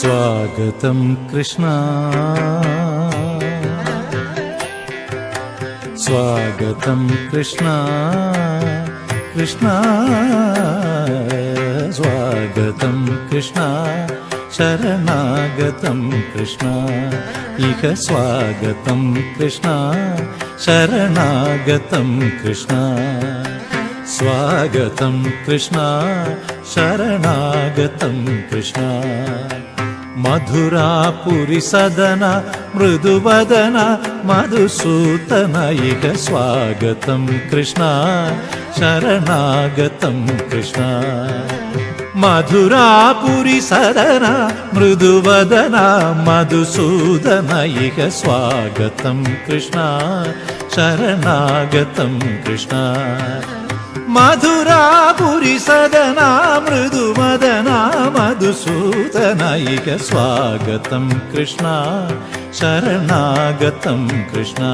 स्वागतं कृष्ण स्वागतं कृष्ण कृष्ण स्वागतं कृष्ण शरणागतं कृष्ण इह स्वागतं कृष्ण शरणागतं कृष्ण स्वागतं कृष्ण शरणागतं कृष्ण मधुरापुरी सदन मृदुवदन मधुसूदन इह स्वागतं कृष्ण शरणागतं कृष्ण मधुरापुरी सदन मृदुवदन मधुसूदन इह स्वागतं कृष्ण शरणागतं कृष्ण मधुरापुरी सदन मृदुवदन मधुसूदन इह स्वागतं कृष्ण शरणागतं कृष्ण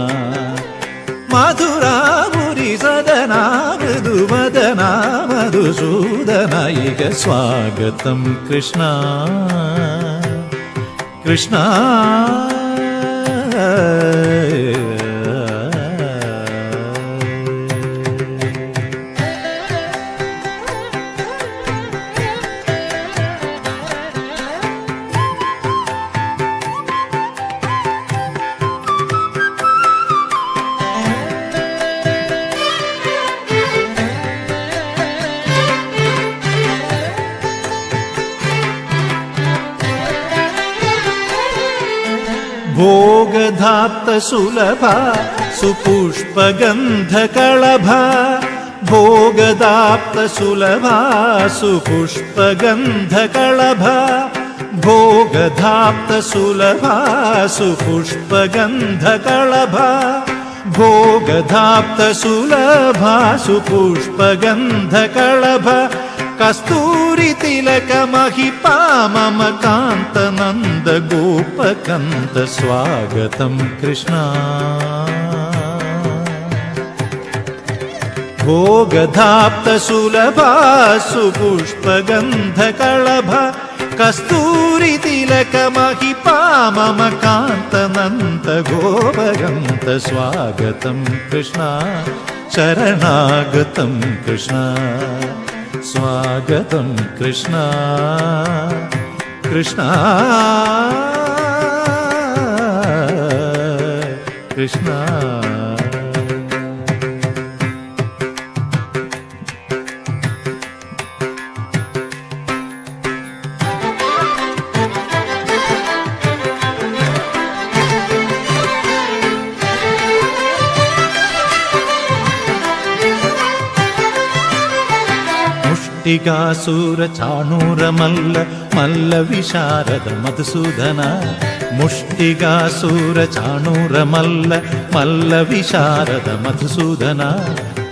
मधुरापुरी सदन मृदुवदन मधुसूदन इह स्वागतं कृष्ण कृष्ण भोगधाप्त सुलभ सुपुष्पगन्धकळभ भोगधाप्त सुलभ सुपुष्पगन्धकळभ भोगधाप्त सुलभ सुपुष्पगन्धकळभ भोगधाप्त सुलभ सुपुष्पगन्धकळभ कस्तूरी तिलक महिपा मम कांत नंद गोपकंद स्वागतं कृष्ण भोगधाप्त सुलभ सुपुष्पगन्धकळभ कस्तूरी तिलक महिपा मम कांत नंद गोपकंद स्वागतं कृष्ण शरणागतं कृष्ण स्वागतं कृष्ण कृष्ण कृष्ण मुष्टिकासुर चाणूर मल्ल मल्ल विशारद मधुसूदन मुष्टिकासुर चाणूर मल्ल मल्ल विशारद मधुसूदन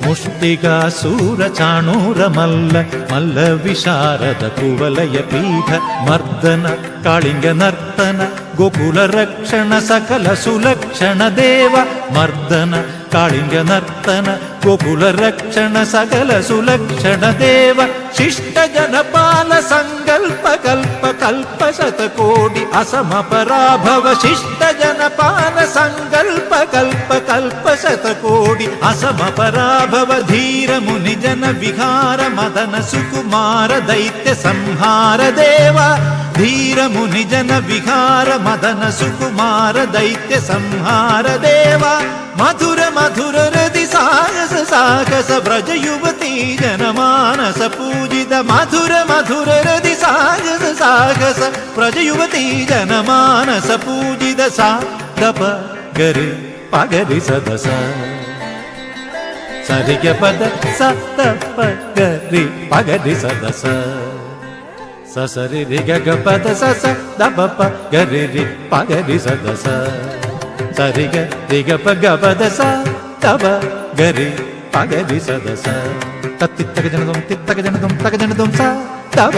मुष्टिकासुर चाणूर मल्ल मल्ल विशारद कुवलय पीठ मर्दन कालिंग नर्तन गोकुल रक्षण सकल सुलक्षण देव मर्दन कालिंग नर्तन गोकुल रक्षण सकल सुलक्षण देव शिष्ट जनपाल संकल्प कल्प कल्प शतकोटि असम पराभव शिष्ट जनपाल संकल्प कल्प कल्प शतकोटि असम पराभव धीर मुनि जन विहार मदन सुकुमार दैत्य संहार देव धीर मुनि जन विहार मदन सुकुमार दैत्य संहार देव मधुर मधुर हृदि साहस साहस ब्रज युवती जनमानस पूजित मधुर मधुर हृदि साहस साहस ब्रज युवती जनमानस पूजित सा दप गरि पगरि सदस सरिग पद स दप गरि पगरि सदस ससरि रि ग पद स दप प गरि रि पगरि सदस सरि ग रि ग प ग पद स दप गरि पगरि सदस तत्तित्तक जनदुम तित्तक जनदुम तक जनदुम स दप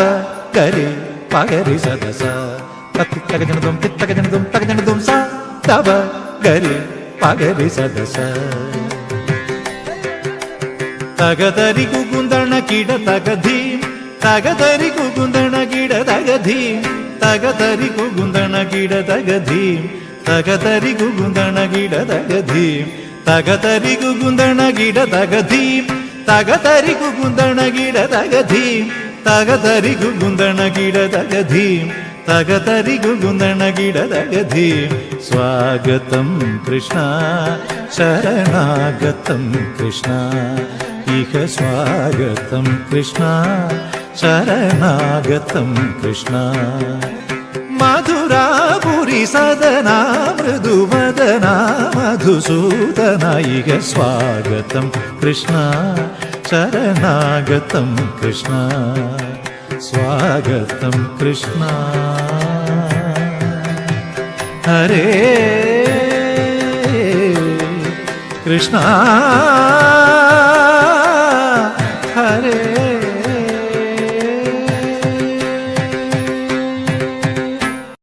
गरि पगरि सदस तत्तित्तक जनदुम तित्तक जनदुम तक जनदुम स दप गरि पगरि सदस तगदरि कुकुंदण किड तगधी तगदरि कुकुंदण किड तगधी തകതരി കുകുന്ദണ കിട തകധീം തകതരി കുകുന്ദണ കിട തകധീം തകതരി കുകുന്ദണ കിട തകധീം തകതരി കുകുന്ദണ കിട തകധീം തകതരി കുകുന്ദണ കിട തകധീം തകതരി കുകുന്ദണ കിട തകധീം സ്വാഗതം കൃഷ്ണ ശരണാഗതം കൃഷ്ണ ഇഹ സ്വാഗതം കൃഷ്ണ ശരണാഗതം കൃഷ്ണ മധുരാപുരി സദനാ മൃദുവദനാ മധുസൂദന ഇഹ സ്വാഗതം കൃഷ്ണ ശരണാഗതം കൃഷ്ണ സ്വാഗതം കൃഷ്ണ ഹരേ കൃഷ്ണ